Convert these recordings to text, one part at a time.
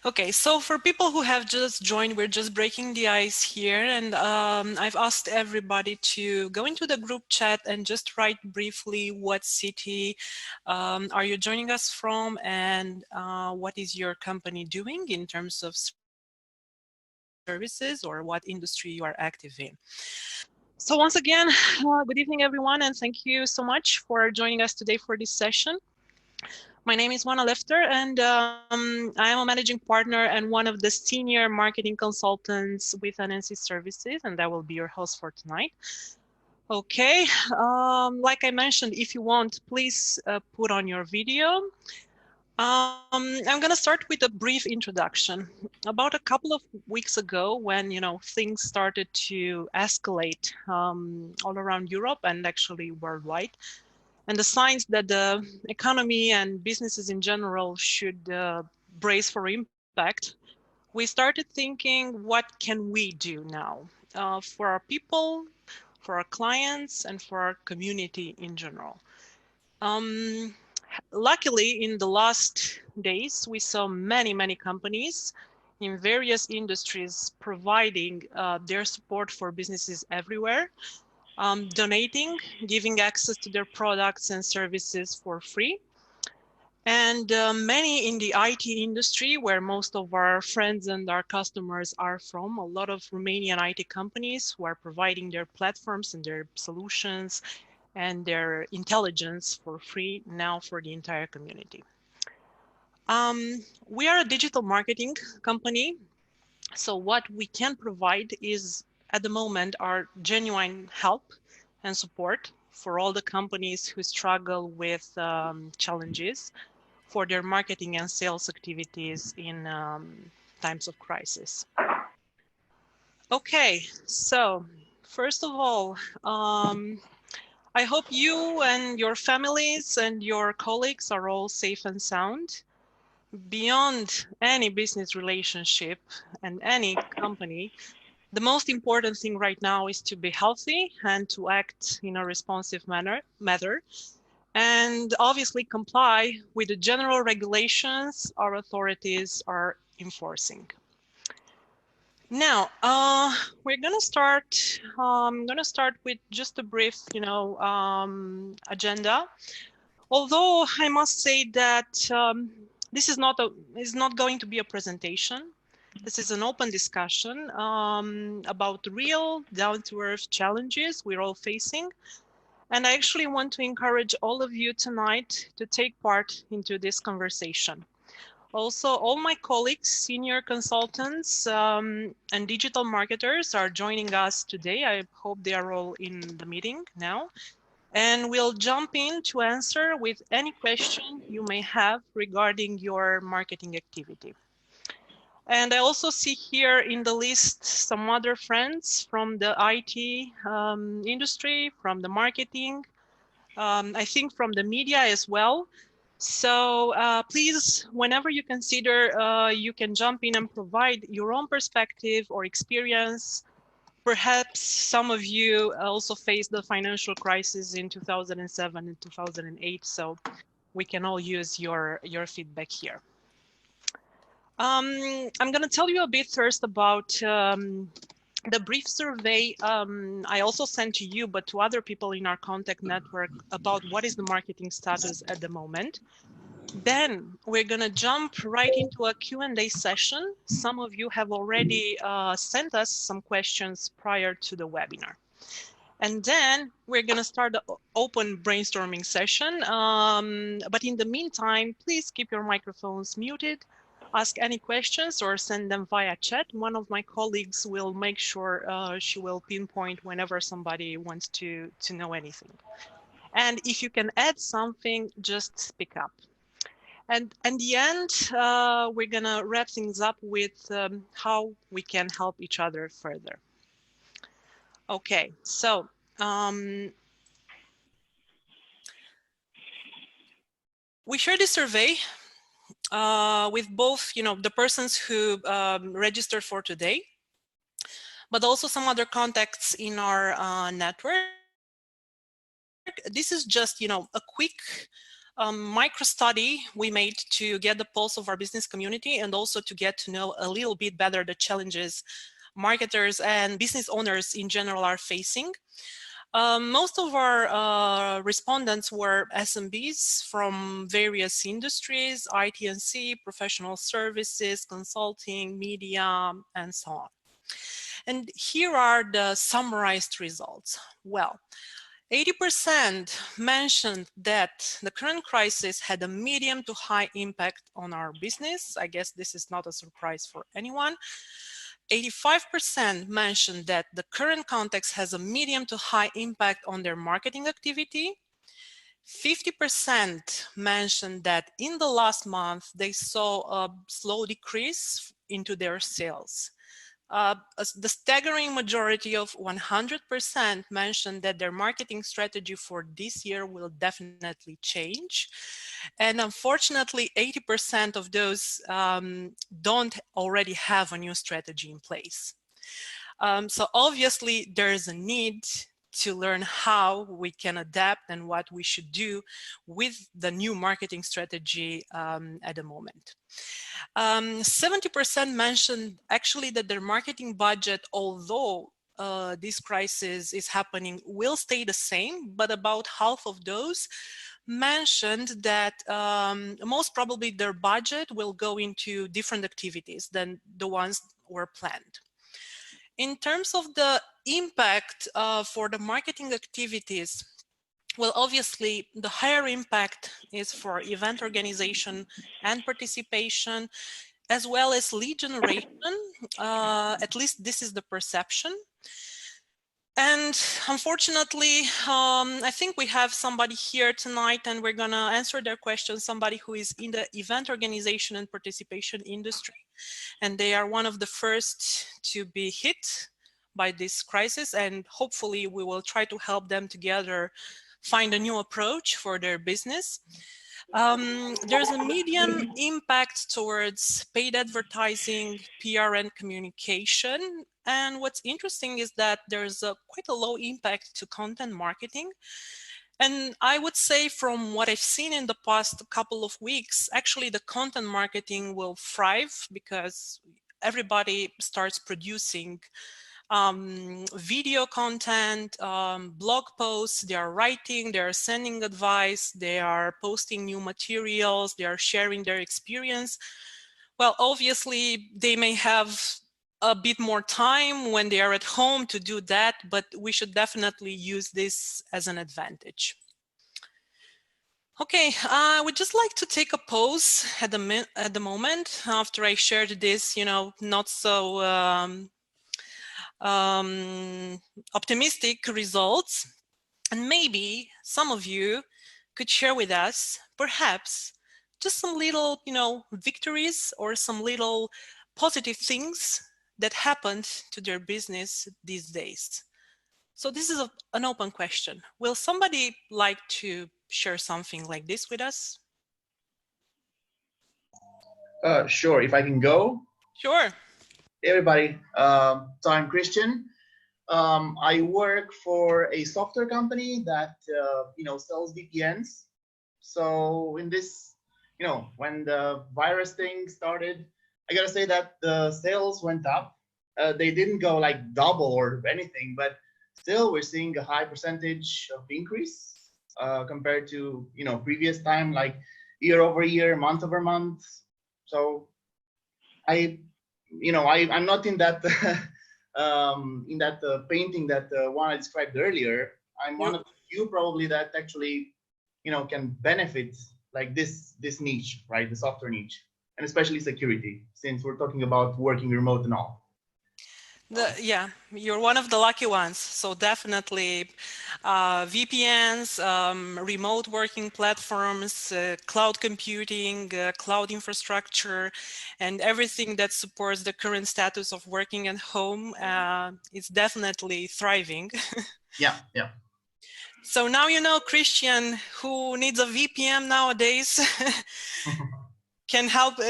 Okay, so for people who have just joined, we're just breaking the ice here, and I've asked everybody to go into the group chat and just write briefly what city are you joining us from, and what is your company doing in terms of services or what industry you are active in. So once again, good evening, everyone, and thank you so much for joining us today for this session. My name is Juana Lefter, and I am a managing partner and one of the senior marketing consultants with NNC Services, and I will be your host for tonight. Okay, like I mentioned, if you want, please put on your video. I'm going to start with a brief introduction. About a couple of weeks ago, when things started to escalate all around Europe and actually worldwide, and the signs that the economy and businesses in general should brace for impact, we started thinking, what can we do now for our people, for our clients, and for our community in general? Luckily, in the last days, we saw many companies in various industries providing their support for businesses everywhere, donating, giving access to their products and services for free. And many in the IT industry, where most of our friends and our customers are from, a lot of Romanian IT companies who are providing their platforms and their solutions and their intelligence for free now for the entire community. We are a digital marketing company. So what we can provide is, at the moment, our genuine help and support for all the companies who struggle with challenges for their marketing and sales activities in times of crisis. Okay, so first of all, I hope you and your families and your colleagues are all safe and sound. Beyond any business relationship and any company, the most important thing right now is to be healthy and to act in a responsive manner, and obviously comply with the general regulations our authorities are enforcing. Now, we're gonna start. I'm gonna start with just a brief, agenda. Although I must say that this is not going to be a presentation. This is an open discussion about real, down-to-earth challenges we're all facing. And I actually want to encourage all of you tonight to take part into this conversation. Also, all my colleagues, senior consultants, and digital marketers are joining us today. I hope they are all in the meeting now. And we'll jump in to answer with any question you may have regarding your marketing activity. And I also see here in the list some other friends from the IT industry, from the marketing, I think from the media as well. So please, whenever you consider, you can jump in and provide your own perspective or experience. Perhaps some of you also faced the financial crisis in 2007 and 2008, so we can all use your feedback here. I'm going to tell you a bit first about the brief survey I also sent to you, but to other people in our contact network about what is the marketing status at the moment. Then we're going to jump right into a Q&A session. Some of you have already sent us some questions prior to the webinar. And then we're going to start the open brainstorming session. But in the meantime, please keep your microphones muted. Ask any questions or send them via chat. One of my colleagues will make sure she will pinpoint whenever somebody wants to know anything. And if you can add something, just speak up. And at the end, we're going to wrap things up with how we can help each other further. Okay, so we shared this survey with both, the persons who registered for today, but also some other contacts in our network. This is just, a quick micro study we made to get the pulse of our business community and also to get to know a little bit better the challenges marketers and business owners in general are facing. Most of our respondents were SMBs from various industries, IT&C, professional services, consulting, media, and so on. And here are the summarized results. Well, 80% mentioned that the current crisis had a medium to high impact on our business. I guess this is not a surprise for anyone. 85% mentioned that the current context has a medium to high impact on their marketing activity. 50% mentioned that in the last month, they saw a slow decrease into their sales. The staggering majority of 100% mentioned that their marketing strategy for this year will definitely change. And unfortunately, 80% of those don't already have a new strategy in place. So obviously, there is a need to learn how we can adapt and what we should do with the new marketing strategy at the moment. 70% mentioned actually that their marketing budget, although this crisis is happening, will stay the same, but about half of those mentioned that most probably their budget will go into different activities than the ones were planned. In terms of the impact for the marketing activities, well, obviously, the higher impact is for event organization and participation, as well as lead generation. At least this is the perception. And unfortunately, I think we have somebody here tonight and we're gonna answer their questions, somebody who is in the event organization and participation industry. And they are one of the first to be hit by this crisis, and hopefully we will try to help them together find a new approach for their business. There's a medium impact towards paid advertising, PR, and communication. And what's interesting is that there's quite a low impact to content marketing. And I would say from what I've seen in the past couple of weeks, actually the content marketing will thrive because everybody starts producing video content, blog posts, they are writing, they are sending advice, they are posting new materials, they are sharing their experience. Well, obviously they may have a bit more time when they are at home to do that, but we should definitely use this as an advantage. Okay, I would just like to take a pause at the moment after I shared this, not so optimistic results, and maybe some of you could share with us perhaps just some little victories or some little positive things that happened to their business these days. So this is an open question. Will somebody like to share something like this with us? Sure, if I can go. Sure. Hey everybody, so I'm Christian. I work for a software company that sells VPNs. So in this, when the virus thing started, I gotta say that the sales went up. They didn't go like double or anything, but still we're seeing a high percentage of increase compared to previous time, like year over year, month over month. So I'm not in that painting that one I described earlier. I'm one of the few probably that actually can benefit like this niche, right? The software niche, and especially security, since we're talking about working remote and all. Yeah, you're one of the lucky ones. So definitely VPNs, remote working platforms, cloud computing, cloud infrastructure, and everything that supports the current status of working at home is definitely thriving. Yeah. So now Christian, who needs a VPN nowadays,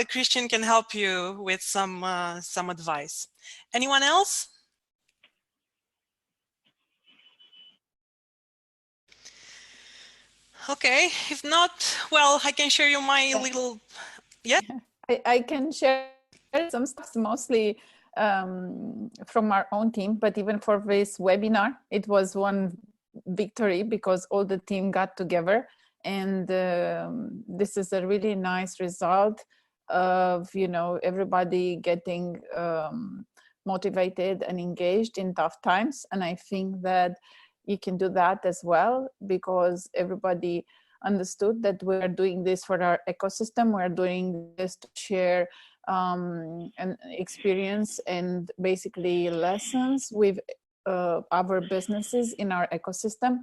Christian can help you with some advice. Anyone else? Okay, if not, well, I can share you my little, yeah. I can share some stuff, mostly from our own team, but even for this webinar, it was one victory because all the team got together, and this is a really nice result of, you know, everybody getting motivated and engaged in tough times. And I think that you can do that as well, because everybody understood that we are doing this for our ecosystem. We're doing this to share an experience and basically lessons with other businesses in our ecosystem.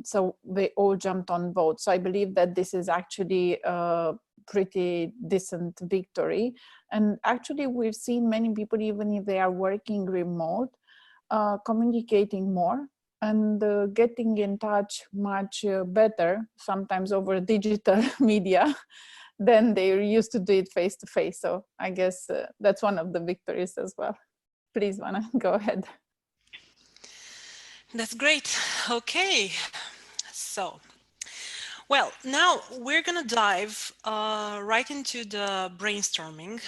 So they all jumped on board. So I believe that this is actually a pretty decent victory. And actually we've seen many people, even if they are working remote, communicating more and getting in touch much better, sometimes over digital media, than they used to do it face to face. So I guess that's one of the victories as well. Please, Vana, go ahead. That's great. Okay, so, well, now we're gonna dive right into the brainstorming.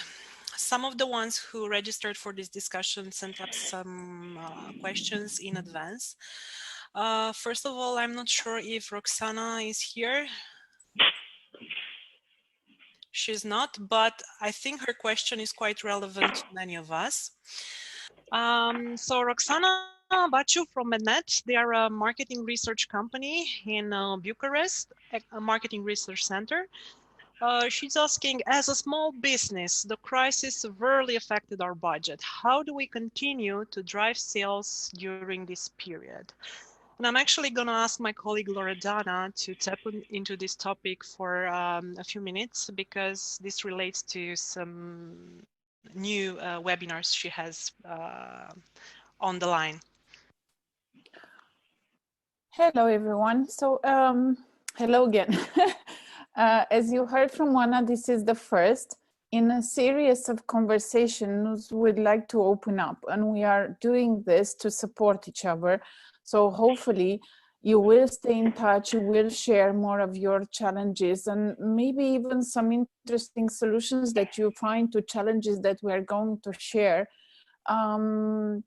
Some of the ones who registered for this discussion sent up some questions in advance. First of all, I'm not sure if Roxana is here. She's not, but I think her question is quite relevant to many of us. So Roxana Baciu from MEDNET, they are a marketing research company in Bucharest, a marketing research center. She's asking, as a small business, the crisis severely affected our budget. How do we continue to drive sales during this period? And I'm actually going to ask my colleague Loredana to tap into this topic for a few minutes, because this relates to some new webinars she has on the line. Hello, everyone. So hello again. As you heard from Juana, this is the first in a series of conversations we'd like to open up, and we are doing this to support each other. So hopefully you will stay in touch, you will share more of your challenges and maybe even some interesting solutions that you find to challenges that we're going to share. In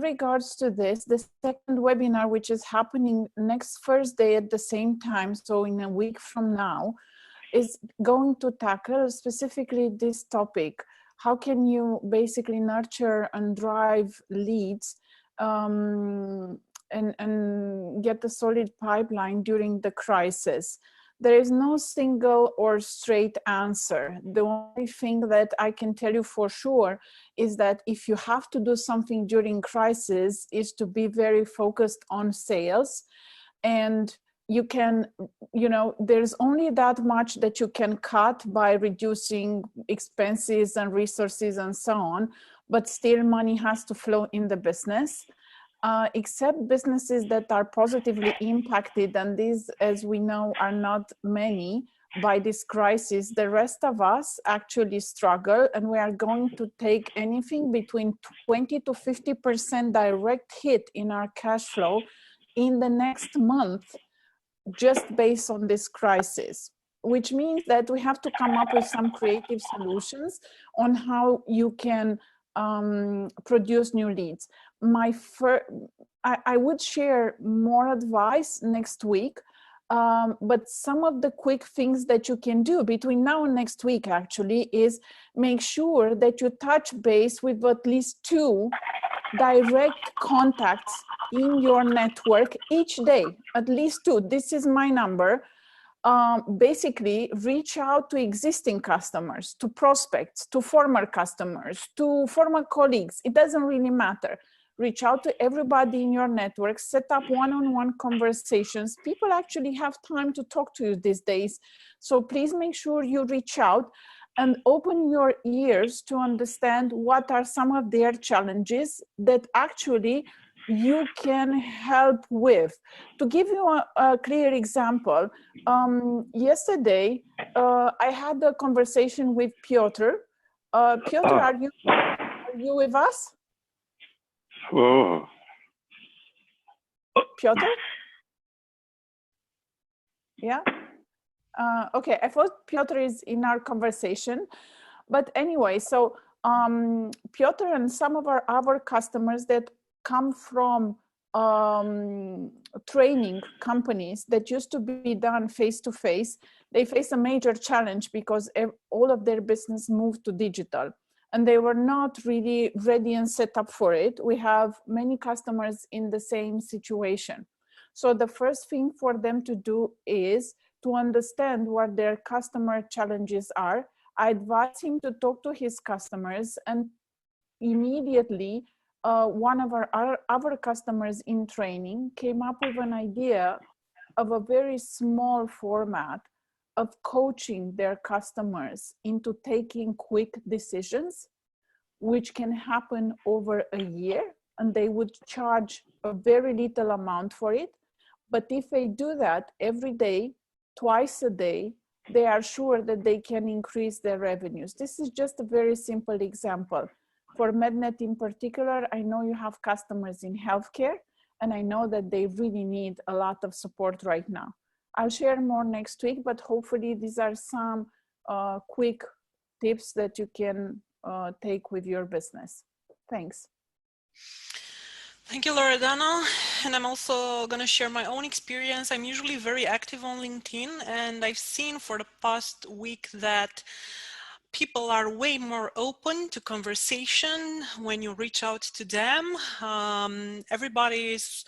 regards to this, the second webinar, which is happening next Thursday at the same time, so in a week from now, is going to tackle specifically this topic. How can you basically nurture and drive leads and get a solid pipeline during the crisis? There is no single or straight answer. The only thing that I can tell you for sure is that if you have to do something during crisis, is to be very focused on sales. And you can, you know, there's only that much that you can cut by reducing expenses and resources and so on, but still money has to flow in the business. Except businesses that are positively impacted, and these, as we know, are not many by this crisis, the rest of us actually struggle, and we are going to take anything between 20 to 50% direct hit in our cash flow in the next month, just based on this crisis, which means that we have to come up with some creative solutions on how you can produce new leads. I would share more advice next week, but some of the quick things that you can do between now and next week actually is make sure that you touch base with at least 2 direct contacts in your network each day, at least 2. This is my number. Basically reach out to existing customers, to prospects, to former customers, to former colleagues. It doesn't really matter. Reach out to everybody in your network, set up one-on-one conversations. People actually have time to talk to you these days. So please make sure you reach out and open your ears to understand what are some of their challenges that actually you can help with. To give you a clear example, yesterday I had a conversation with Piotr. Piotr, are you with us? Oh. Piotr? Yeah. Okay, I thought Piotr is in our conversation, but anyway, so Piotr and some of our other customers that come from training companies that used to be done face to face, they face a major challenge because all of their business moved to digital and they were not really ready and set up for it. We have many customers in the same situation. So the first thing for them to do is to understand what their customer challenges are. I advise him to talk to his customers, and immediately one of our other customers in training came up with an idea of a very small format of coaching their customers into taking quick decisions, which can happen over a year, and they would charge a very little amount for it. But if they do that every day, twice a day, they are sure that they can increase their revenues. This is just a very simple example. For MEDNET in particular, I know you have customers in healthcare, and I know that they really need a lot of support right now. I'll share more next week, but hopefully these are some quick tips that you can take with your business. Thanks. Thank you, Loredana. And I'm also going to share my own experience. I'm usually very active on LinkedIn, and I've seen for the past week that people are way more open to conversation when you reach out to them. Everybody is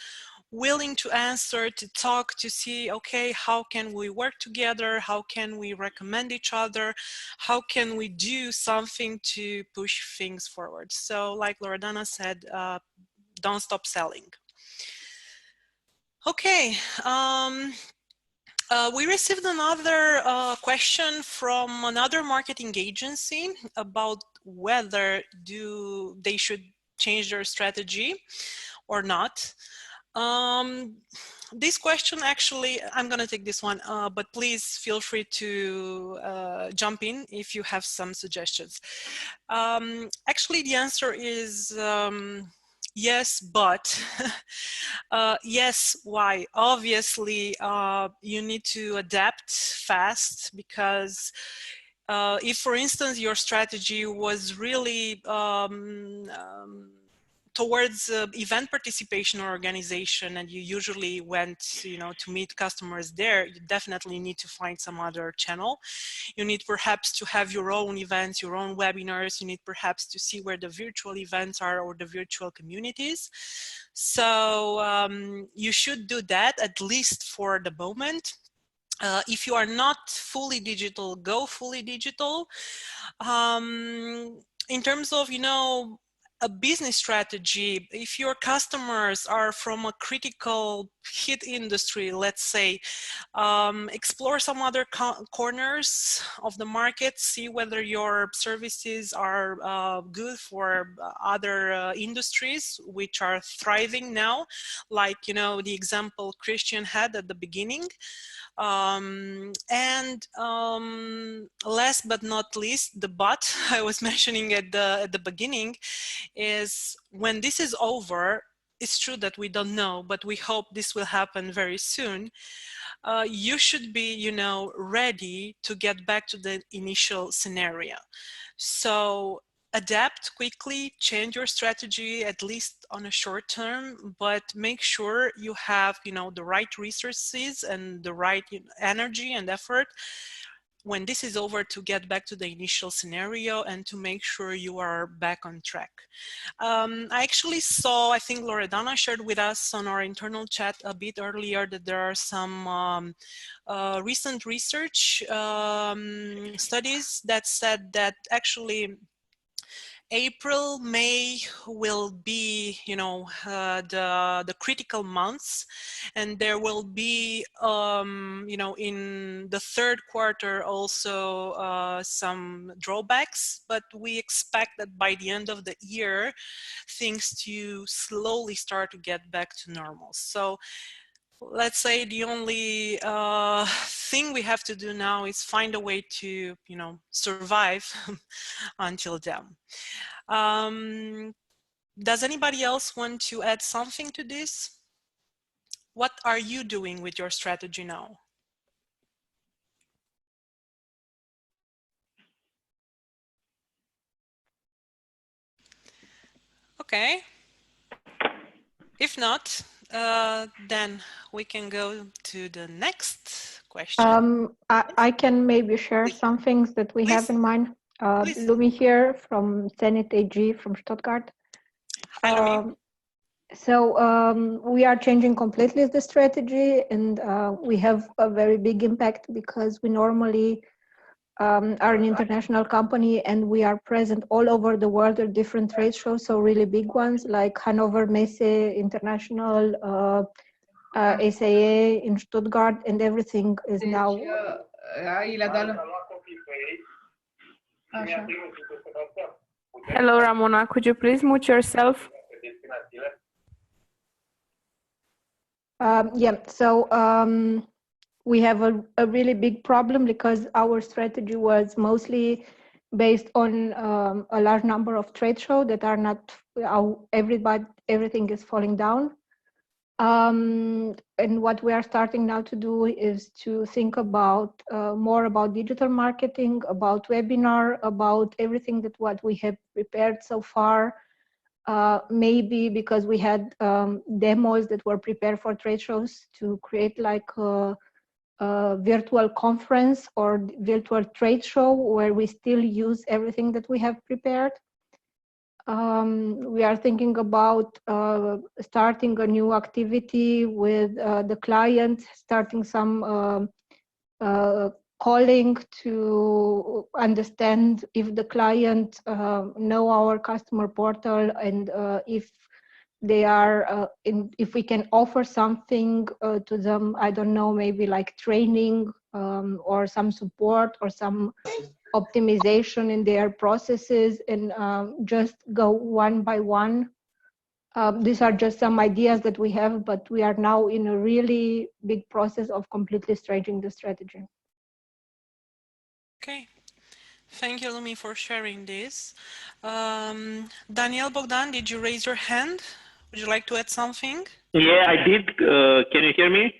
willing to answer, to talk, to see, okay, how can we work together? How can we recommend each other? How can we do something to push things forward? So like Loredana said, don't stop selling. Okay, we received another question from another marketing agency about whether they should change their strategy or not. This question, actually, I'm going to take this one, but please feel free to jump in if you have some suggestions. Actually, the answer is yes, but yes, why? Obviously, you need to adapt fast because if, for instance, your strategy was really towards event participation or organization, and you usually went, to meet customers there, you definitely need to find some other channel. You need perhaps to have your own events, your own webinars. You need perhaps to see where the virtual events are or the virtual communities. So you should do that, at least for the moment. If you are not fully digital, go fully digital. In terms of, a business strategy, if your customers are from a critical hit industry, let's say, explore some other corners of the market, see whether your services are good for other industries which are thriving now, like, the example Christian had at the beginning. Last but not least, the but I was mentioning at the beginning is, when this is over, it's true that we don't know, but we hope this will happen very soon. You should be, ready to get back to the initial scenario. So adapt quickly, change your strategy, at least on a short term, but make sure you have, the right resources and the right energy and effort when this is over to get back to the initial scenario and to make sure you are back on track. I actually saw, I think Loredana shared with us on our internal chat a bit earlier, that there are some recent research studies that said that actually April, May will be, the critical months, and there will be, in the third quarter also some drawbacks. But we expect that by the end of the year, things to slowly start to get back to normal. So let's say the only thing we have to do now is find a way to, survive until then. Does anybody else want to add something to this? What are you doing with your strategy now? Okay. If not, then we can go to the next question. I can maybe share Please. some things that we have Please. in mind. Please. Lumi here from Zenit AG from Stuttgart. Hi, Lumi. We are changing completely the strategy, and we have a very big impact because we normally are an international company and we are present all over the world at different trade shows, so really big ones like Hanover Messe International, SAA in Stuttgart, and everything is now. Hello, Ramona. Could you please mute yourself? We have a really big problem because our strategy was mostly based on a large number of trade shows that are not everything is falling down. And what we are starting now to do is to think about more about digital marketing, about webinar, about everything that what we have prepared so far. Maybe because we had demos that were prepared for trade shows, to create like a virtual conference or virtual trade show where we still use everything that we have prepared. We are thinking about starting a new activity with the client, starting some calling to understand if the client know our customer portal, and if they are if we can offer something to them, I don't know, maybe like training or some support or some optimization in their processes, and just go one by one. These are just some ideas that we have, but we are now in a really big process of completely changing the strategy. Okay. Thank you, Lumi, for sharing this. Daniel Bogdan, did you raise your hand? Would you like to add something? Yeah, I did. Can you hear me?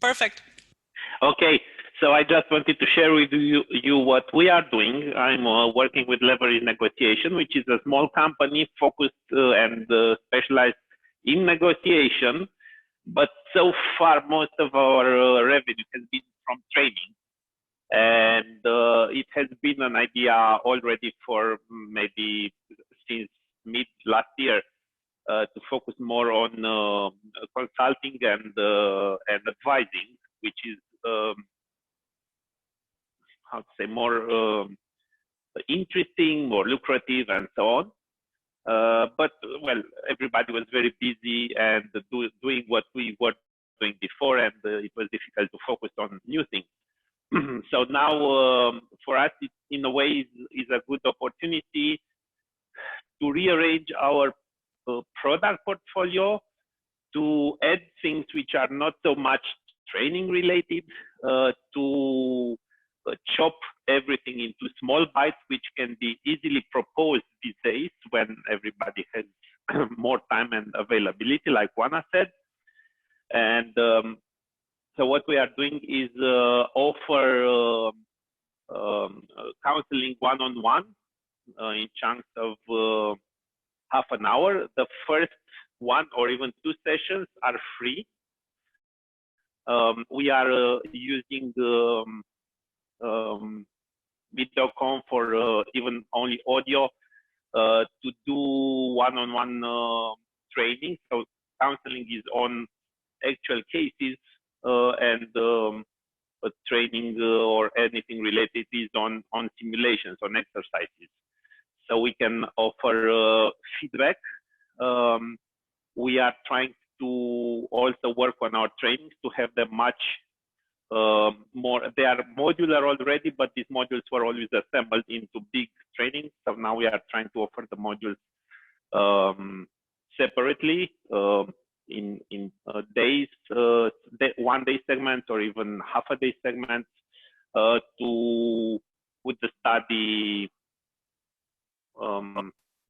Perfect. Okay. So I just wanted to share with you what we are doing. I'm working with Leverage Negotiation, which is a small company focused and specialized in negotiation. But so far, most of our revenue has been from training. And it has been an idea already for maybe since mid last year to focus more on consulting and advising, which is how to say, more interesting, more lucrative, and so on. But well, everybody was very busy and doing what we were doing before, and it was difficult to focus on new things. So now, for us, it in a way is a good opportunity to rearrange our product portfolio, to add things which are not so much training related, to chop everything into small bites, which can be easily proposed these days when everybody has more time and availability, like Juana said. And so what we are doing is offer counseling one-on-one in chunks of half an hour. The first one or even two sessions are free. We are using Bit.com for even only audio to do one-on-one training. So counseling is on actual cases, and training or anything related is on simulations, on exercises. So we can offer feedback. We are trying to also work on our trainings to have them much more. They are modular already, but these modules were always assembled into big trainings. So now we are trying to offer the modules separately in days, one day segments or even half a day segments to put the study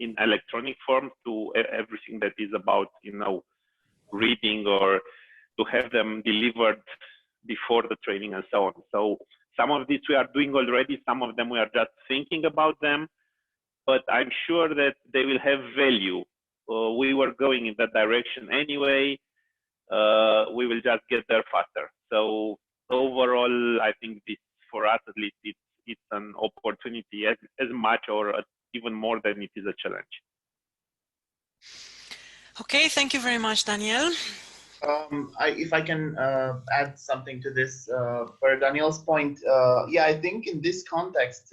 in electronic form to everything that is about, you know, reading, or to have them delivered before the training and so on. So some of this we are doing already, some of them we are just thinking about them, but I'm sure that they will have value we were going in that direction anyway. We will just get there faster. So overall, I think this, for us at least, it's an opportunity as much or even more than it is a challenge. Okay, thank you very much, Daniel. If I can add something to this, for Daniel's point, yeah, I think in this context,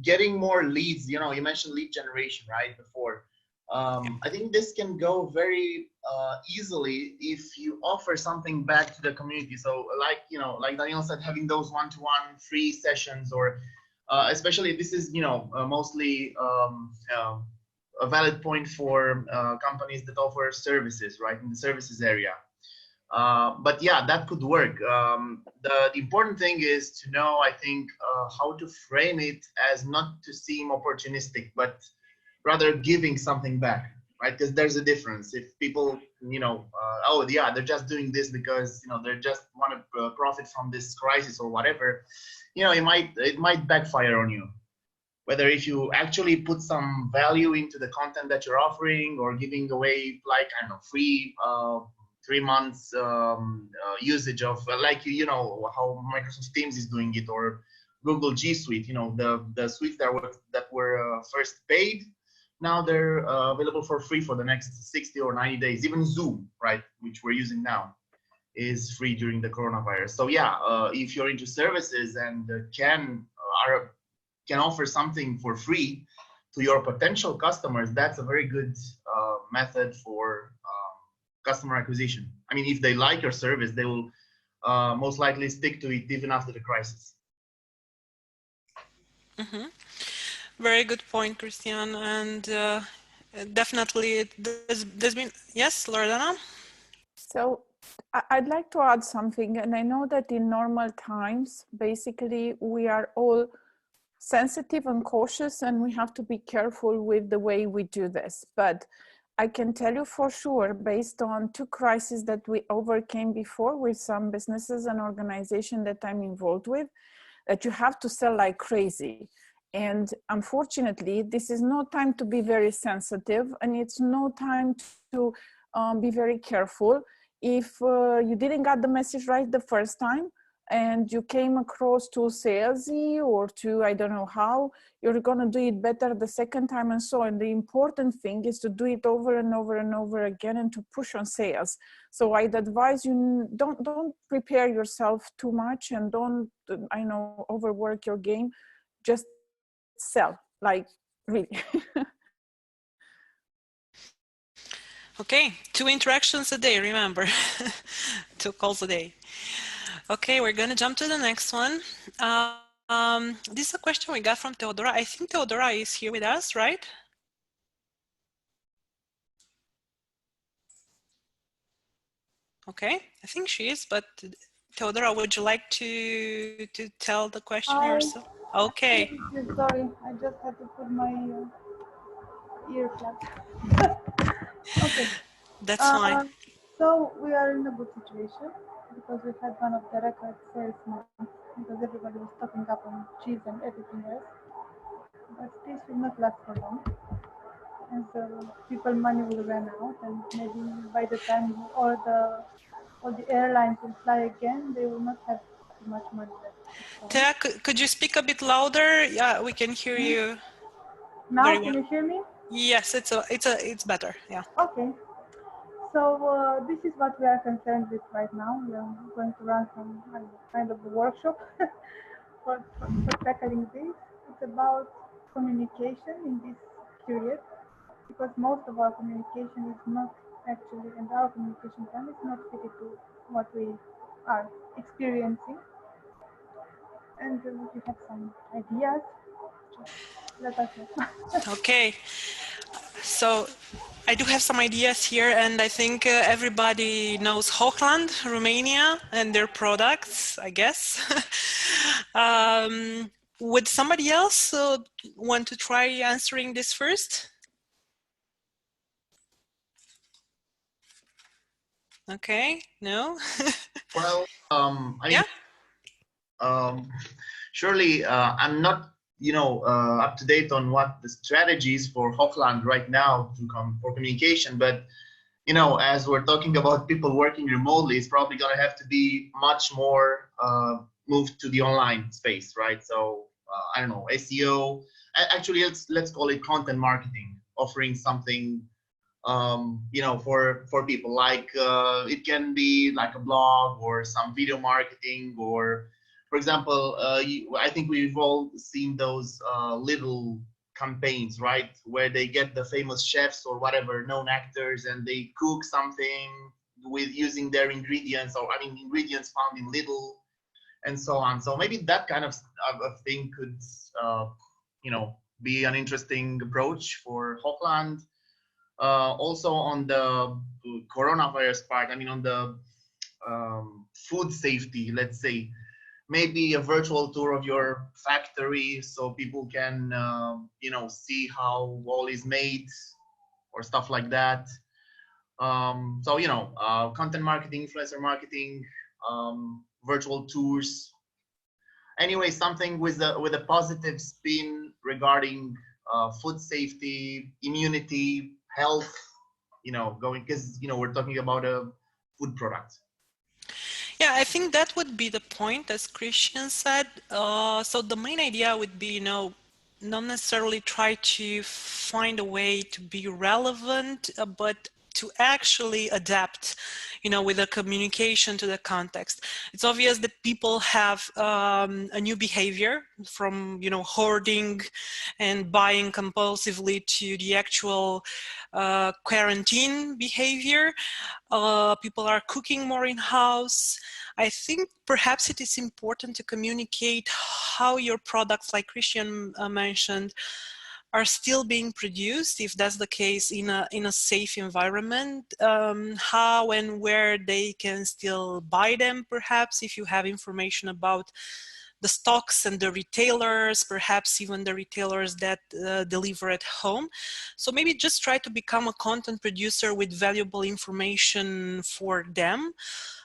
getting more leads, you mentioned lead generation, right, before. I think this can go very easily if you offer something back to the community. So like Daniel said, having those one-to-one free sessions, or especially this is, mostly a valid point for companies that offer services, right, in the services area. But yeah, that could work. The important thing is to know, I think, how to frame it as not to seem opportunistic, but rather giving something back, right? Because there's a difference. If people, oh yeah, they're just doing this because they just want to profit from this crisis or whatever, it might backfire on you. Whether if you actually put some value into the content that you're offering, or giving away, like, I don't know, free 3 months usage of, like, how Microsoft Teams is doing it, or Google G Suite, the suites that were first paid, now they're available for free for the next 60 or 90 days. Even Zoom, right, which we're using now, is free during the coronavirus. So yeah, if you're into services and can offer something for free to your potential customers, that's a very good method for customer acquisition. I mean, if they like your service, they will most likely stick to it even after the crisis. Mm-hmm. Very good point, Christian. And definitely there's been, yes, Loredana? So I'd like to add something, and I know that in normal times, basically, we are all sensitive and cautious, and we have to be careful with the way we do this. But I can tell you for sure, based on 2 crises that we overcame before with some businesses and organizations that I'm involved with, that you have to sell like crazy. And unfortunately, this is no time to be very sensitive, and it's no time to be very careful. If you didn't get the message right the first time, and you came across too salesy or too, I don't know how, you're gonna do it better the second time and so on. The important thing is to do it over and over and over again, and to push on sales. So I'd advise you, don't prepare yourself too much, and don't, overwork your game. Just sell, like, really. Okay, 2 interactions a day, remember. 2 calls a day. Okay, we're gonna jump to the next one. This is a question we got from Theodora. I think Theodora is here with us, right? Okay, I think she is, but Theodora, would you like to tell the question yourself? Okay. Sorry, I just had to put my earplugs. Okay. That's fine. So we are in a good situation because we had one of the record sales months, because everybody was stocking up on cheese and everything else. But this will not last for long, and so people money will run out, and maybe by the time all the airlines will fly again, they will not have too much money left. Thea, could you speak a bit louder? Yeah, we can hear you. Now, very well. Can you hear me? Yes, it's better. Yeah. Okay. So this is what we are concerned with right now. We are going to run some kind of a workshop for tackling this. It's about communication in this period, because most of our communication is not actually, and our communication plan is not fitted to what we are experiencing. And we have some ideas. Just let us know. Okay. So I do have some ideas here, and I think everybody knows Hochland, Romania, and their products, I guess. Would somebody else want to try answering this first? Okay, no? Well, surely I'm not up to date on what the strategies for Hochland right now to come for communication. But as we're talking about people working remotely, it's probably going to have to be much more moved to the online space, right? So I don't know, SEO. Actually, let's call it content marketing, offering something for people, like it can be like a blog or some video marketing, or for example, I think we've all seen those little campaigns, right, where they get the famous chefs or whatever known actors and they cook something with using their ingredients, or ingredients found in Lidl and so on. So maybe that kind of thing could be an interesting approach for Hochland. Also on the coronavirus part, on the food safety, let's say, maybe a virtual tour of your factory so people can, see how all is made or stuff like that. Content marketing, influencer marketing, virtual tours. Anyway, something with a positive spin regarding food safety, immunity, health, because we're talking about a food product. Yeah, I think that would be the point, as Christian said. So the main idea would be, not necessarily try to find a way to be relevant, but to actually adapt, with the communication to the context. It's obvious that people have a new behavior from, hoarding and buying compulsively to the actual quarantine behavior. People are cooking more in-house. I think perhaps it is important to communicate how your products, like Christian mentioned, are still being produced, if that's the case, in a safe environment, how and where they can still buy them, perhaps, if you have information about the stocks and the retailers, perhaps even the retailers that deliver at home. So maybe just try to become a content producer with valuable information for them.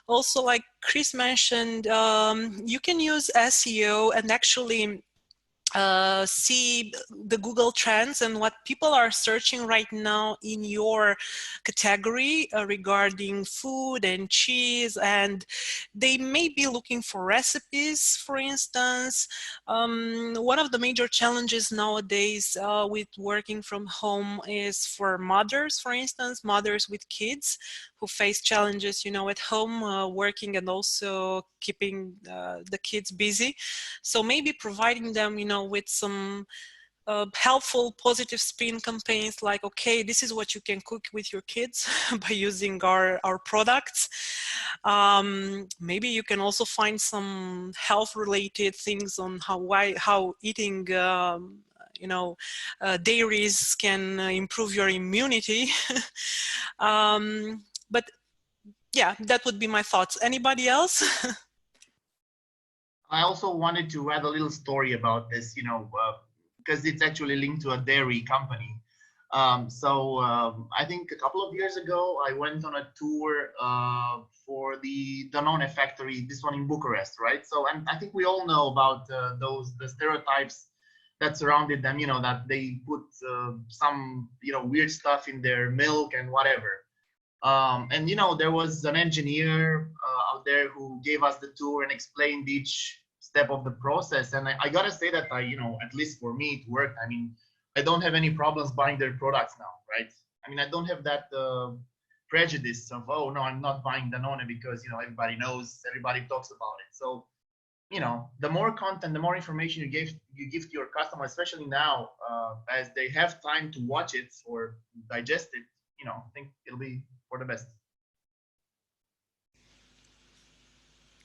Also, like Chris mentioned, you can use SEO and actually see the Google Trends and what people are searching right now in your category regarding food and cheese, and they may be looking for recipes, for instance. One of the major challenges nowadays with working from home is for mothers, for instance, mothers with kids who face challenges, at home, working and also keeping the kids busy. So maybe providing them, with some helpful, positive spin campaigns like, okay, this is what you can cook with your kids by using our products. Maybe you can also find some health-related things on how eating dairies can improve your immunity. But yeah, that would be my thoughts. Anybody else? I also wanted to add a little story about this, because it's actually linked to a dairy company. I think a couple of years ago, I went on a tour for the Danone factory, this one in Bucharest, right? So, and I think we all know about the stereotypes that surrounded them, that they put some, weird stuff in their milk and whatever. And there was an engineer out there who gave us the tour and explained each step of the process. And I gotta say that at least for me, it worked. I don't have any problems buying their products now, right? I don't have that prejudice of, oh no, I'm not buying Danone because everybody knows, everybody talks about it. So the more content, the more information you give to your customer, especially now as they have time to watch it or digest it, I think it'll be for the best.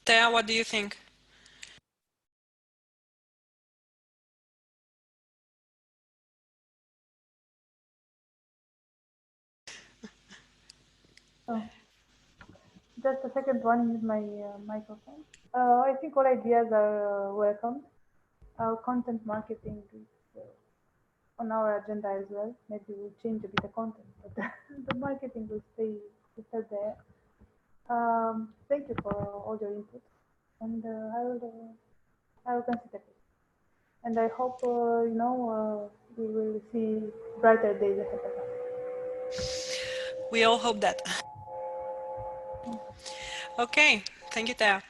Thea, what do you think? Oh, just a second, one is my microphone. I think all ideas are welcome. Our content marketing is on our agenda as well. Maybe we'll change a bit the content, but the marketing will stay there. Thank you for all your input, and I will consider it. and I hope we will see brighter days ahead of us. We all hope that. Okay, thank you, Taya.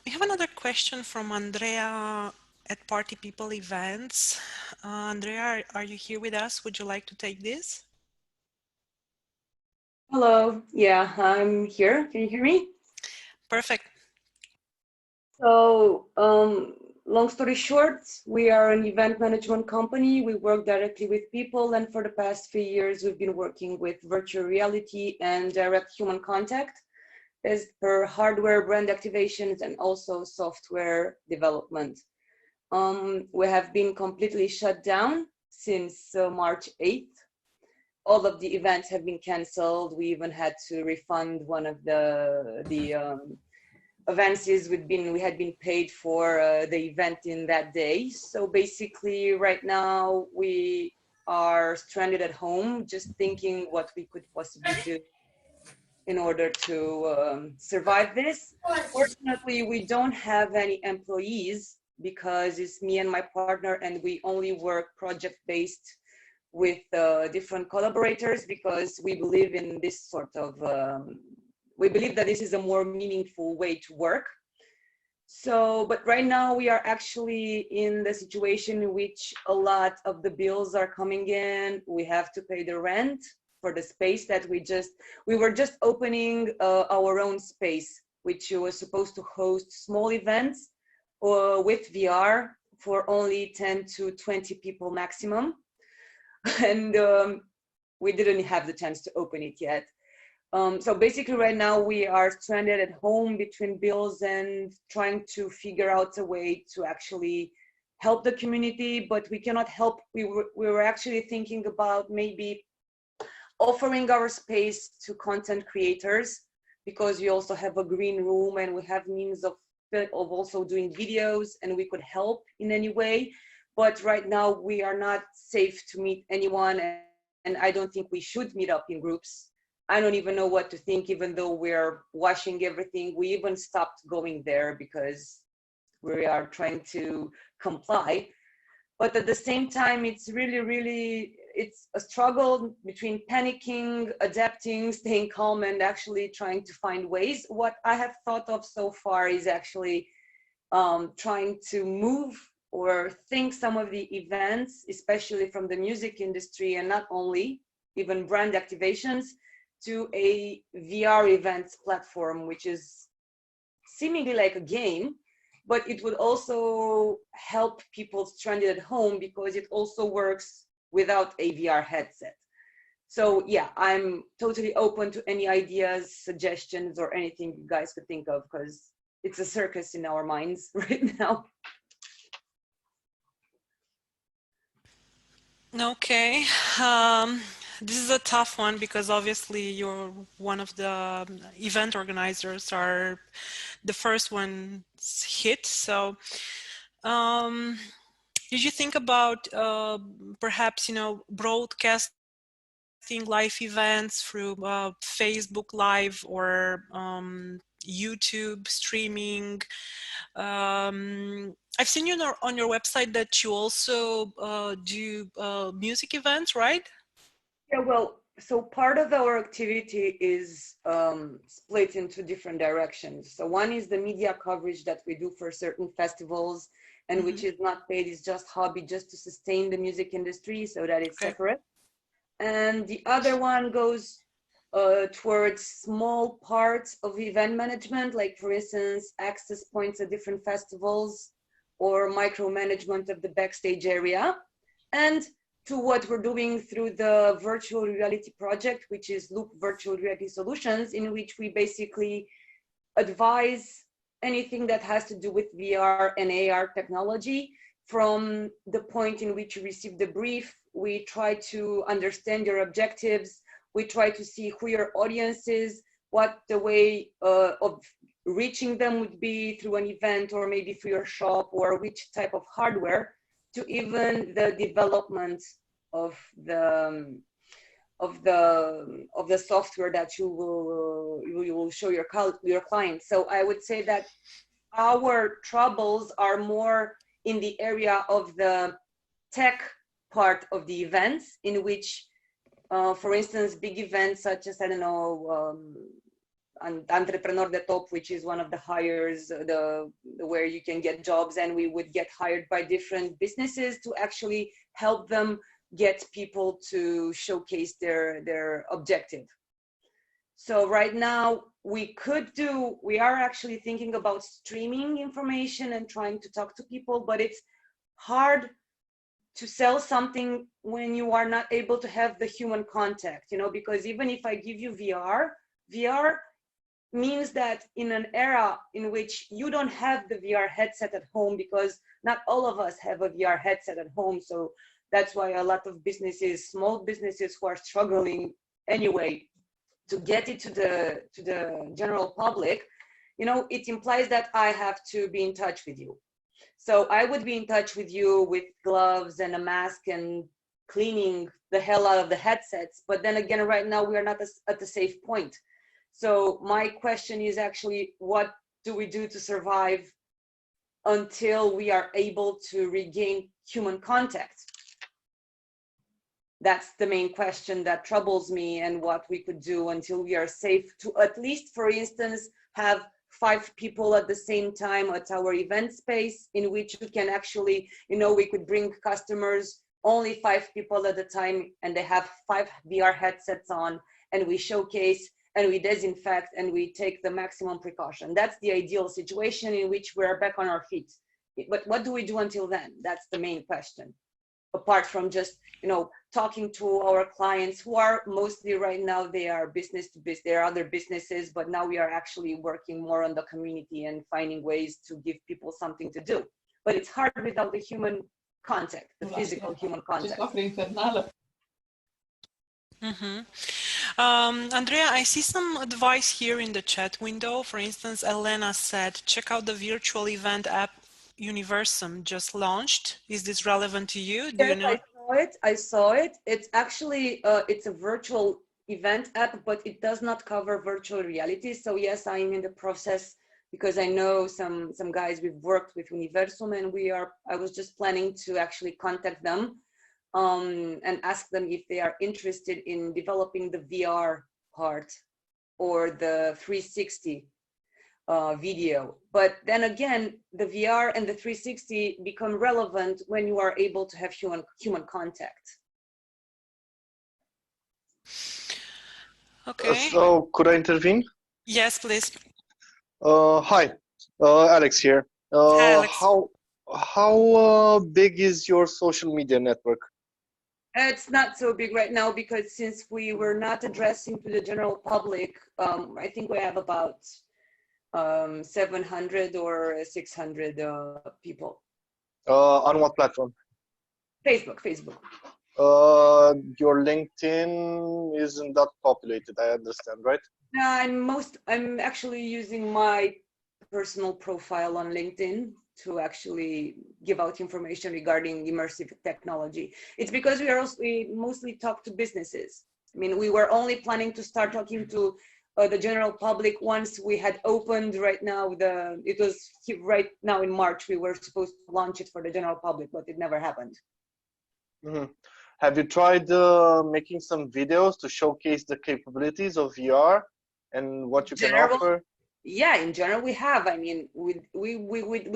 We have another question from Andrea at Party People Events. Andrea, are you here with us? Would you like to take this? Hello, yeah, I'm here. Can you hear me? Perfect. So, long story short, we are an event management company. We work directly with people, and for the past 3 years, we've been working with virtual reality and direct human contact as per hardware brand activations and also software development. We have been completely shut down since March 8th. All of the events have been canceled. We even had to refund one of the advances we had been paid for the event in that day. So basically right now we are stranded at home, just thinking what we could possibly do in order to survive this. Fortunately, we don't have any employees because it's me and my partner, and we only work project-based with different collaborators because we believe in this sort of we believe that this is a more meaningful way to work. So, but right now we are actually in the situation in which a lot of the bills are coming in. We have to pay the rent for the space that we were just opening our own space, which was supposed to host small events with VR for only 10 to 20 people maximum. And we didn't have the chance to open it yet. So basically right now we are stranded at home between bills and trying to figure out a way to actually help the community, but we cannot help. We were actually thinking about maybe offering our space to content creators, because we also have a green room and we have means of also doing videos, and we could help in any way. But right now we are not safe to meet anyone, and I don't think we should meet up in groups. I don't even know what to think, even though we're washing everything. We even stopped going there because we are trying to comply. But at the same time, it's really, it's a struggle between panicking, adapting, staying calm, and actually trying to find ways. What I have thought of so far is actually trying to move or think some of the events, especially from the music industry, and not only, even brand activations, to a VR events platform, which is seemingly like a game, but it would also help people stranded at home because it also works without a VR headset. So yeah, I'm totally open to any ideas, suggestions, or anything you guys could think of, because it's a circus in our minds right now. Okay. This is a tough one because obviously you're one of the event organizers, are the first ones hit. So did you think about perhaps, broadcasting live events through Facebook Live or YouTube streaming? I've seen you on your website that you also do music events, right? Yeah, well, so part of our activity is split into different directions. So one is the media coverage that we do for certain festivals, and which is not paid, it's just hobby, just to sustain the music industry, so that it's separate. And the other one goes towards small parts of event management, like for instance, access points at different festivals or micromanagement of the backstage area. And to what we're doing through the virtual reality project, which is Loop Virtual Reality Solutions, in which we basically advise anything that has to do with VR and AR technology. From the point in which you receive the brief, we try to understand your objectives. We try to see who your audience is, what the way of reaching them would be through an event or maybe through your shop, or which type of hardware, to even the development of the software that you will show your clients. So I would say that our troubles are more in the area of the tech part of the events, in which, for instance, big events such as, I don't know, Entrepreneur de Top, which is one of the hires, where you can get jobs, and we would get hired by different businesses to actually help them get people to showcase their objective. So right now we are actually thinking about streaming information and trying to talk to people, but it's hard to sell something when you are not able to have the human contact, because even if I give you VR means that in an era in which you don't have the VR headset at home, because not all of us have a VR headset at home. So that's why a lot of businesses, small businesses who are struggling anyway to get it to the general public, it implies that I have to be in touch with you. So I would be in touch with you with gloves and a mask and cleaning the hell out of the headsets. But then again, right now we are not at the safe point. So my question is actually, what do we do to survive until we are able to regain human contact? That's the main question that troubles me, and what we could do until we are safe to at least, for instance, have 5 people at the same time at our event space, in which we can actually, we could bring customers, only 5 people at a time, and they have 5 VR headsets on, and we showcase and we disinfect and we take the maximum precaution. That's the ideal situation in which we're back on our feet. But what do we do until then? That's the main question. Apart from just, talking to our clients, who are mostly right now, they are business to business, there are other businesses, but now we are actually working more on the community and finding ways to give people something to do. But it's hard without the human contact, the physical human contact. Andrea, I see some advice here in the chat window. For instance, Elena said, check out the virtual event app Universum just launched. Is this relevant to you? Do you know? I saw it. It's actually, it's a virtual event app, but it does not cover virtual reality. So yes, I am in the process, because I know some guys we've worked with Universum, and I was just planning to actually contact them and ask them if they are interested in developing the VR part or the 360 video. But then again, the VR and the 360 become relevant when you are able to have human contact. Okay. So could I intervene? Yes, please. Hi, Alex here. Hi, Alex. How big is your social media network? It's not so big right now, because since we were not addressing to the general public, I think we have about 700 or 600 people. On what platform? Facebook. Your LinkedIn isn't that populated, I understand, right? I'm actually using my personal profile on LinkedIn to actually give out information regarding immersive technology. It's because we mostly talk to businesses. I mean, we were only planning to start talking to the general public once we had opened. Right now, it was right now in March, we were supposed to launch it for the general public, but it never happened. Mm-hmm. Have you tried making some videos to showcase the capabilities of VR and what you can offer? Yeah, in general we have. I mean, we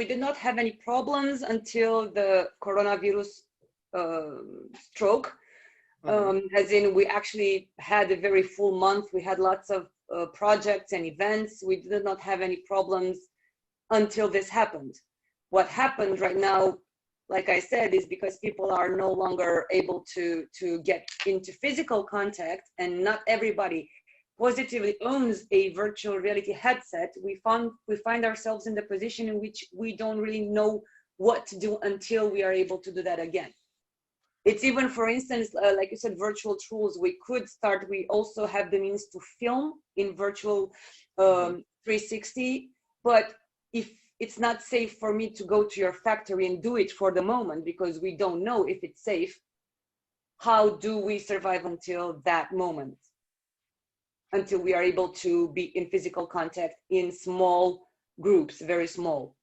did not have any problems until the coronavirus stroke. As in, we actually had a very full month. We had lots of projects and events. We did not have any problems until this happened. What happened right now, like I said, is because people are no longer able to get into physical contact, and not everybody positively owns a virtual reality headset. We find ourselves in the position in which we don't really know what to do until we are able to do that again. It's even, for instance, like you said, virtual tools. We also have the means to film in virtual 360, but if it's not safe for me to go to your factory and do it for the moment, because we don't know if it's safe, how do we survive until that moment? Until we are able to be in physical contact in small groups, very small.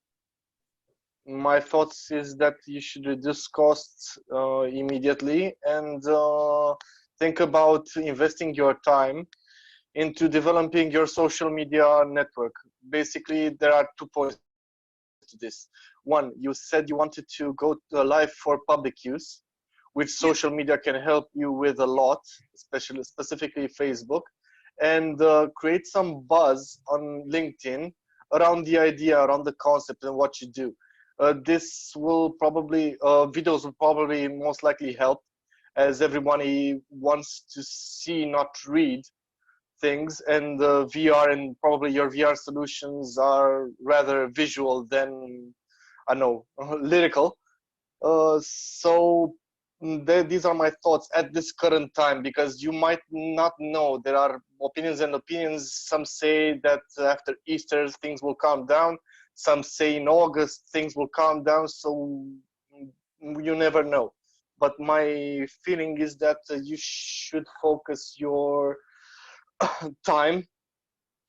my thoughts is that you should reduce costs immediately and think about investing your time into developing your social media network. Basically, there are 2 points to this. One, you said you wanted to go live for public use, which social media can help you with a lot, especially specifically Facebook, and create some buzz on LinkedIn around the idea, around the concept and what you do. This will probably, videos will probably most likely help, as everybody wants to see, not read things, and the VR and probably your VR solutions are rather visual than, I know, lyrical. So these are my thoughts at this current time, because you might not know. There are opinions and opinions. Some say that after Easter things will calm down. Some say in August things will calm down. So you never know. But my feeling is that you should focus your time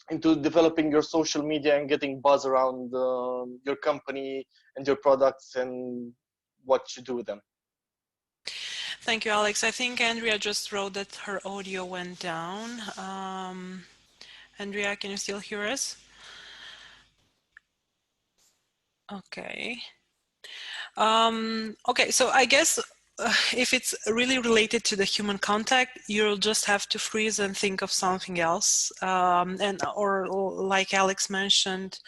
into developing your social media and getting buzz around your company and your products and what you do with them. Thank you, Alex. I think Andrea just wrote that her audio went down. Andrea, can you still hear us? Okay. Okay, so I guess if it's really related to the human contact, you'll just have to freeze and think of something else. Or like Alex mentioned,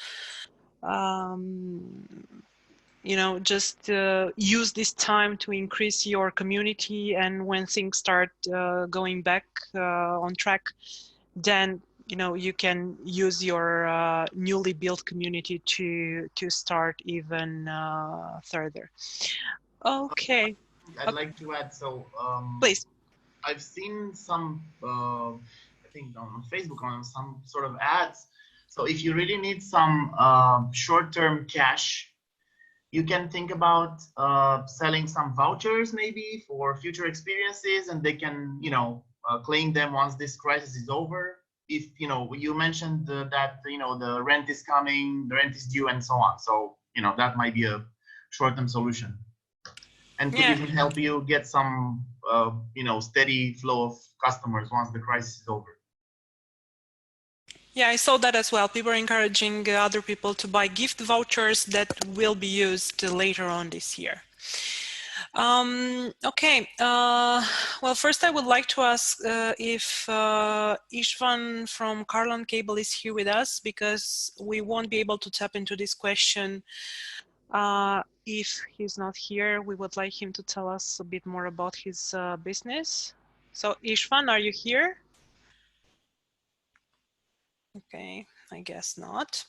you know, just use this time to increase your community, and when things start going back on track, then you know you can use your newly built community to start even further. Okay. I'd like to add, so Please. I've seen some, I think on Facebook, on some sort of ads. So if you really need some short-term cash, you can think about selling some vouchers maybe for future experiences, and they can, you know, claim them once this crisis is over. If, you know, you mentioned that, you know, the rent is coming, the rent is due and so on. So, you know, that might be a short-term solution. And could even help you get some, you know, steady flow of customers once the crisis is over. Yeah, I saw that as well. People are encouraging other people to buy gift vouchers that will be used later on this year. Okay, well, first I would like to ask if Istvan from Carlon Cable is here with us, because we won't be able to tap into this question if he's not here. We would like him to tell us a bit more about his business. So Istvan, are you here? Okay, I guess not.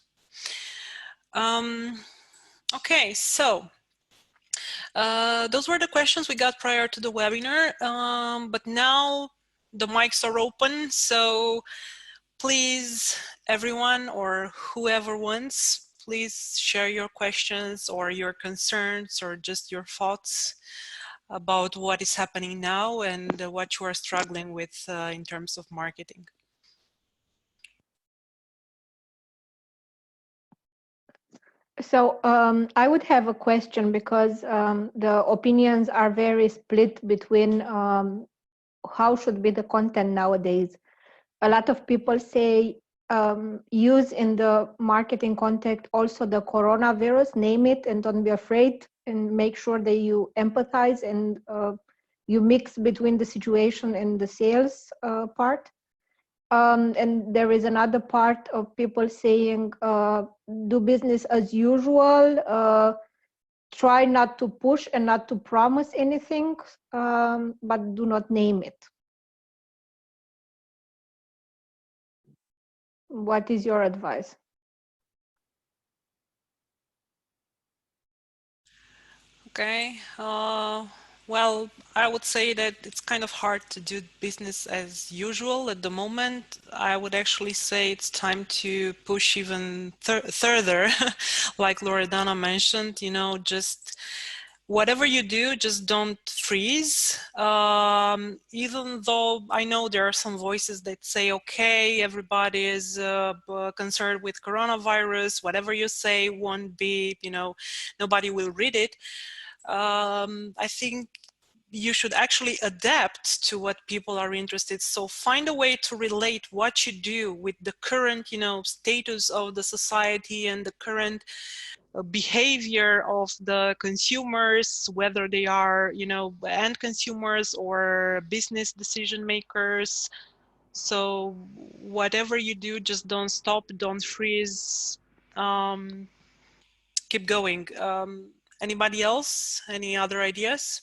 Okay, so those were the questions we got prior to the webinar, but now the mics are open, so please, everyone or whoever wants, please share your questions or your concerns or just your thoughts about what is happening now and what you are struggling with in terms of marketing. So I would have a question, because the opinions are very split between how should be the content nowadays. A lot of people say use in the marketing context also the coronavirus, name it and don't be afraid, and make sure that you empathize and you mix between the situation and the sales part. And there is another part of people saying do business as usual, try not to push and not to promise anything, but do not name it. What is your advice? Okay, well, I would say that it's kind of hard to do business as usual at the moment. I would actually say it's time to push even further, like Loredana mentioned, you know, just whatever you do, just don't freeze. Even though I know there are some voices that say, okay, everybody is concerned with coronavirus, whatever you say won't be, nobody will read it. I think you should actually adapt to what people are interested. So find a way to relate what you do with the current, status of the society and the current behavior of the consumers, whether they are, end consumers or business decision makers. So whatever you do, just don't stop, don't freeze, keep going. Anybody else? Any other ideas?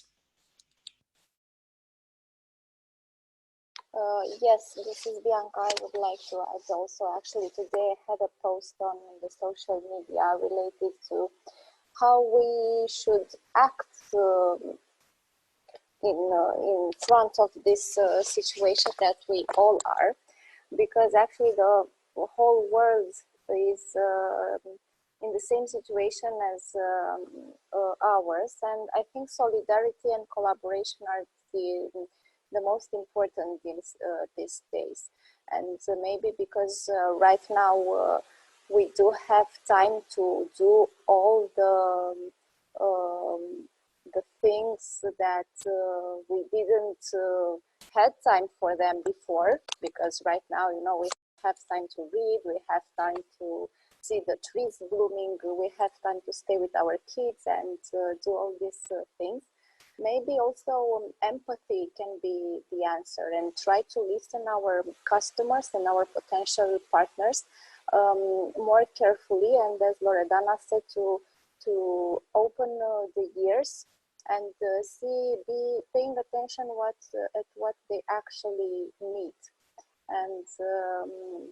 Yes, this is Bianca. I would like to add also, actually today I had a post on the social media related to how we should act in front of this situation that we all are, because actually the whole world is in the same situation as ours, and I think solidarity and collaboration are the most important these days. And maybe because right now we do have time to do all the things that we didn't had time for them before, because right now, we have time to read, we have time to see the trees blooming, we have time to stay with our kids and do all these things. Maybe also empathy can be the answer, and try to listen our customers and our potential partners more carefully, and as Loredana said, to open the ears and be paying attention at what they actually need. And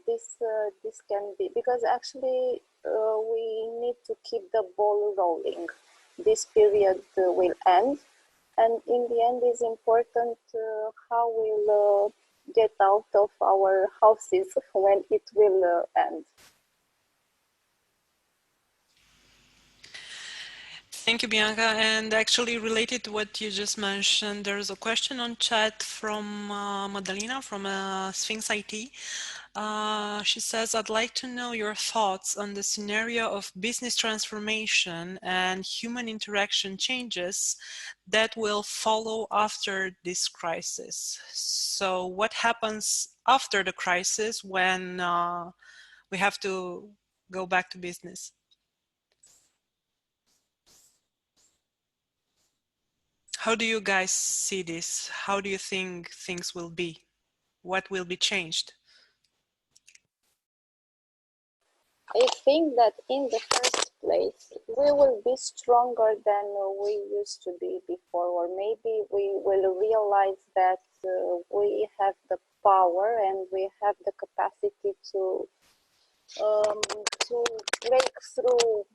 this can be, because actually we need to keep the ball rolling. This period will end, and in the end is important how we'll get out of our houses when it will end. Thank you, Bianca. And actually related to what you just mentioned, there's a question on chat from Madalina from Sphinx IT. She says, I'd like to know your thoughts on the scenario of business transformation and human interaction changes that will follow after this crisis. So what happens after the crisis when we have to go back to business? How do you guys see this? How do you think things will be? What will be changed? I think that in the first place, we will be stronger than we used to be before, or maybe we will realize that we have the power and we have the capacity to break through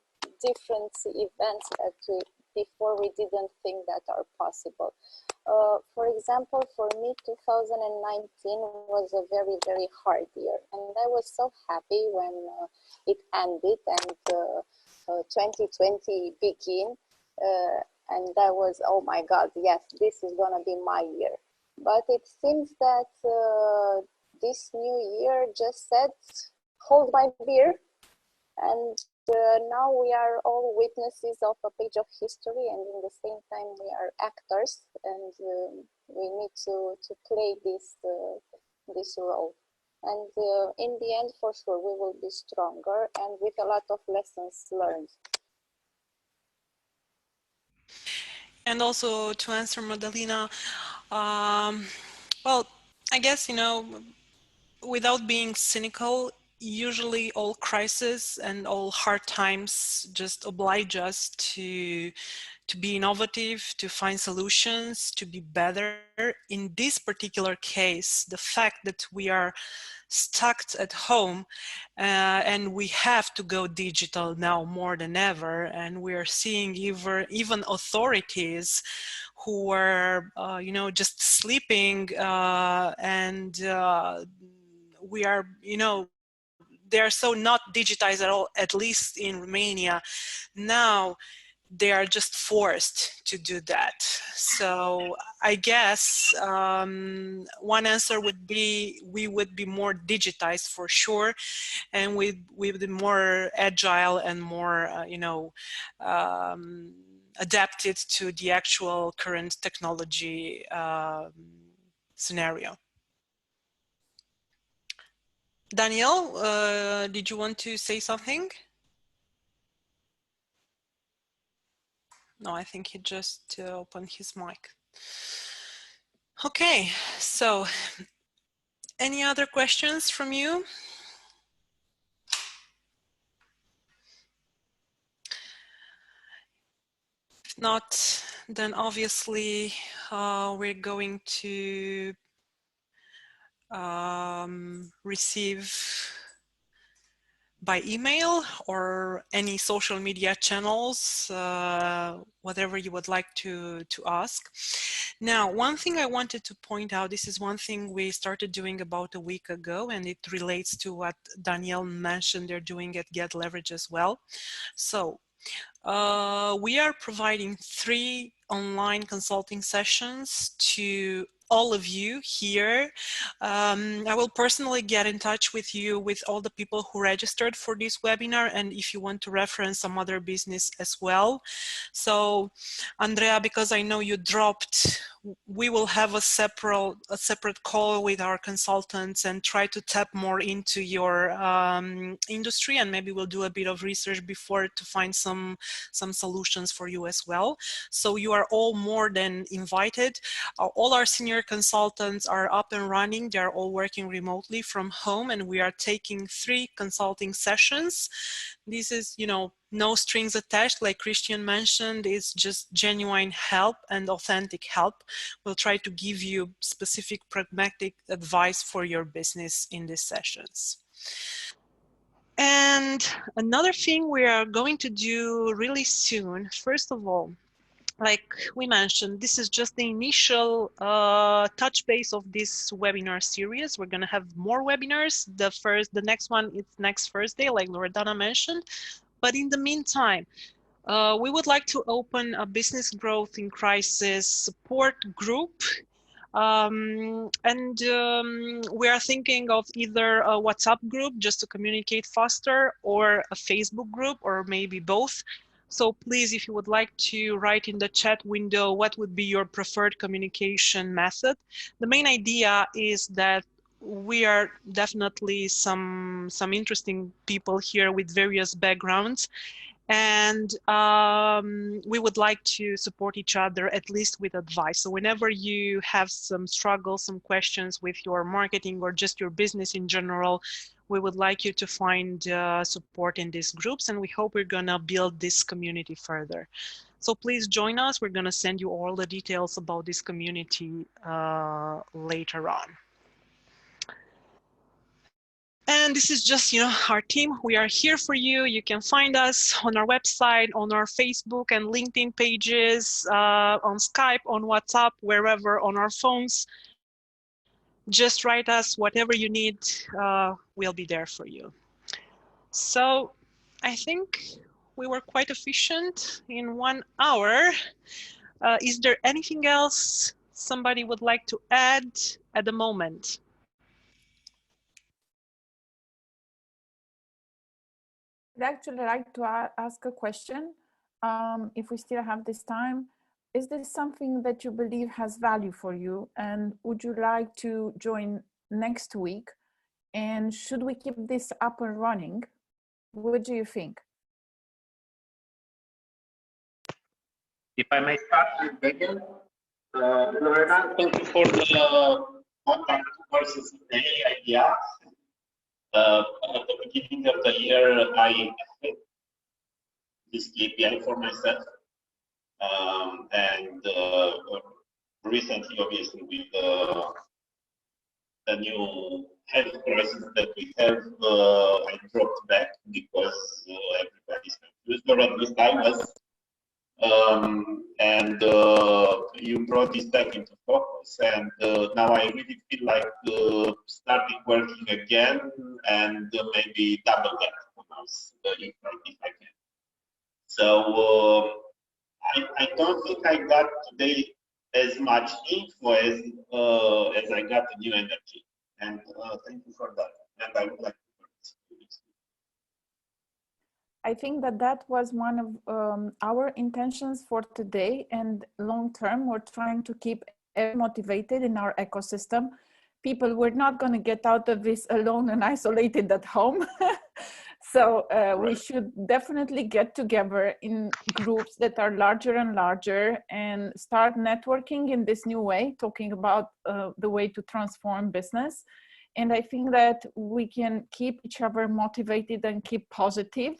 different events that before we didn't think that are possible. For example, for me, 2019 was a very, very hard year. And I was so happy when it ended and 2020 began. And I was, oh my God, yes, this is going to be my year. But it seems that this new year just said, hold my beer. And now we are all witnesses of a page of history, and in the same time we are actors, and we need to play this role. And in the end, for sure, we will be stronger and with a lot of lessons learned. And also to answer Madalina, well, I guess, without being cynical, usually all crises and all hard times just oblige us to be innovative, to find solutions, to be better. In this particular case, the fact that we are stuck at home and we have to go digital now more than ever, and we are seeing even authorities who were just sleeping and we are they are so not digitized at all, at least in Romania now. they are just forced to do that. So I guess one answer would be we would be more digitized for sure, and we'd be more agile and more, adapted to the actual current technology scenario. Daniel, did you want to say something? No, I think he just opened his mic. Okay, so any other questions from you? If not, then obviously we're going to receive by email or any social media channels, whatever you would like to ask. Now, one thing I wanted to point out, this is one thing we started doing about a week ago, and it relates to what Danielle mentioned they're doing at Get Leverage as well. So we are providing 3 online consulting sessions to all of you here. I will personally get in touch with you with all the people who registered for this webinar, and if you want to reference some other business as well. So Andrea, because I know you dropped, we will have a separate call with our consultants and try to tap more into your industry, and maybe we'll do a bit of research before to find some solutions for you as well. So you are all more than invited. All our senior consultants are up and running. They are all working remotely from home, and we are taking 3 consulting sessions. This is, no strings attached, like Christian mentioned. It's just genuine help and authentic help. We'll try to give you specific pragmatic advice for your business in these sessions. And another thing we are going to do really soon, first of all, like we mentioned, this is just the initial touch base of this webinar series. We're going to have more webinars. The next one is next Thursday, like Loredana mentioned. But in the meantime, we would like to open a business growth in crisis support group. We are thinking of either a WhatsApp group just to communicate faster, or a Facebook group, or maybe both. So please, if you would like to write in the chat window what would be your preferred communication method. The main idea is that we are definitely some interesting people here with various backgrounds, and we would like to support each other, at least with advice. So whenever you have some struggles, some questions with your marketing or just your business in general, we would like you to find support in these groups, and we hope we're gonna build this community further. So please join us. We're gonna send you all the details about this community later on. And this is just, our team. We are here for you. You can find us on our website, on our Facebook and LinkedIn pages, on Skype, on WhatsApp, wherever, on our phones. Just write us whatever you need. We'll be there for you. So I think we were quite efficient in 1 hour. Is there anything else somebody would like to add at the moment? I'd actually like to ask a question, if we still have this time. Is this something that you believe has value for you, and would you like to join next week? And should we keep this up and running? What do you think? If I may start with Megan, Lorena, thank you for the contact versus daily idea. At the beginning of the year, I had this KPI for myself, and recently, obviously, with the new health crisis that we have, I dropped back because everybody's confused, or at least I was. And you brought this back into focus, and now I really feel like starting working again, and maybe double that if I can. So I don't think I got today as much info as I got in new energy, and thank you for that. And I would like to participate. I think that that was one of our intentions for today, and long term, we're trying to keep everyone motivated in our ecosystem. People, we're not going to get out of this alone and isolated at home. So we should definitely get together in groups that are larger and larger and start networking in this new way, talking about the way to transform business. And I think that we can keep each other motivated and keep positive.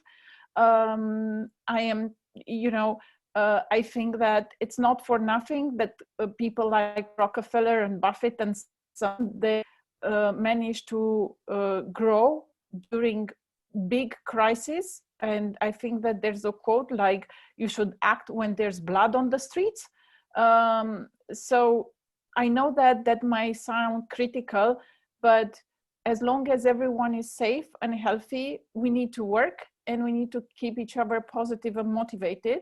I am, you know, I think that it's not for nothing that people like Rockefeller and Buffett and some, they managed to grow during big crisis. And I think that there's a quote like, you should act when there's blood on the streets. So I know that that might sound critical, but as long as everyone is safe and healthy, we need to work and we need to keep each other positive and motivated.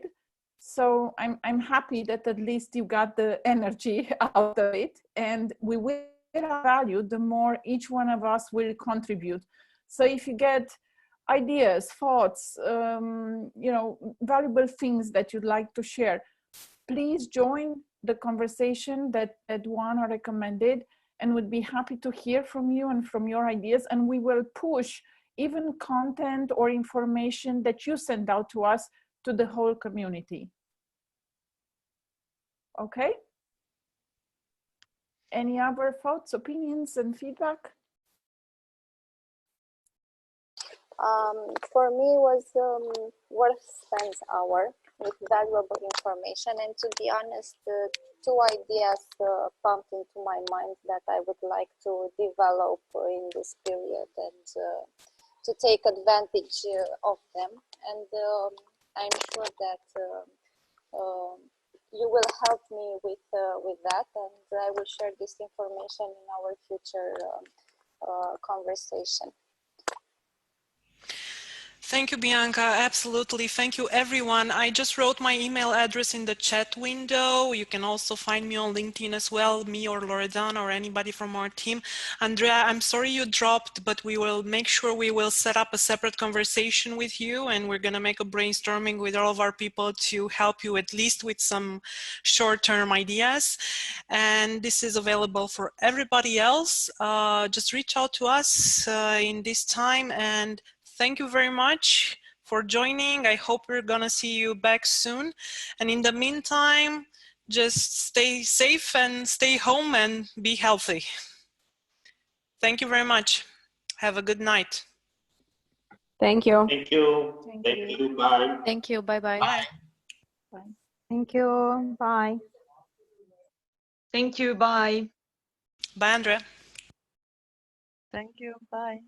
So I'm happy that at least you got the energy out of it, and we will have value the more each one of us will contribute. So if you get ideas, thoughts, you know, valuable things that you'd like to share, please join the conversation that Juana recommended, and we'd be happy to hear from you and from your ideas, and we will push even content or information that you send out to us to the whole community. Okay? Any other thoughts, opinions, and feedback? For me, was worth spent hour with valuable information, and to be honest, two ideas pumped into my mind that I would like to develop in this period and to take advantage of them. And I'm sure that you will help me with that, and I will share this information in our future conversation. Thank you, Bianca. Absolutely. Thank you, everyone. I just wrote my email address in the chat window. You can also find me on LinkedIn as well, me or Loredana or anybody from our team. Andrea, I'm sorry you dropped, but we will make sure we will set up a separate conversation with you, and we're going to make a brainstorming with all of our people to help you at least with some short-term ideas. And this is available for everybody else. Just reach out to us in this time, and thank you very much for joining. I hope we're gonna see you back soon. And in the meantime, just stay safe and stay home and be healthy. Thank you very much. Have a good night. Thank you. Thank you. Thank you. Bye. Thank you. Bye-bye. Bye. Bye. Thank you. Bye. Thank you. Bye. Bye, Andrea. Thank you. Bye.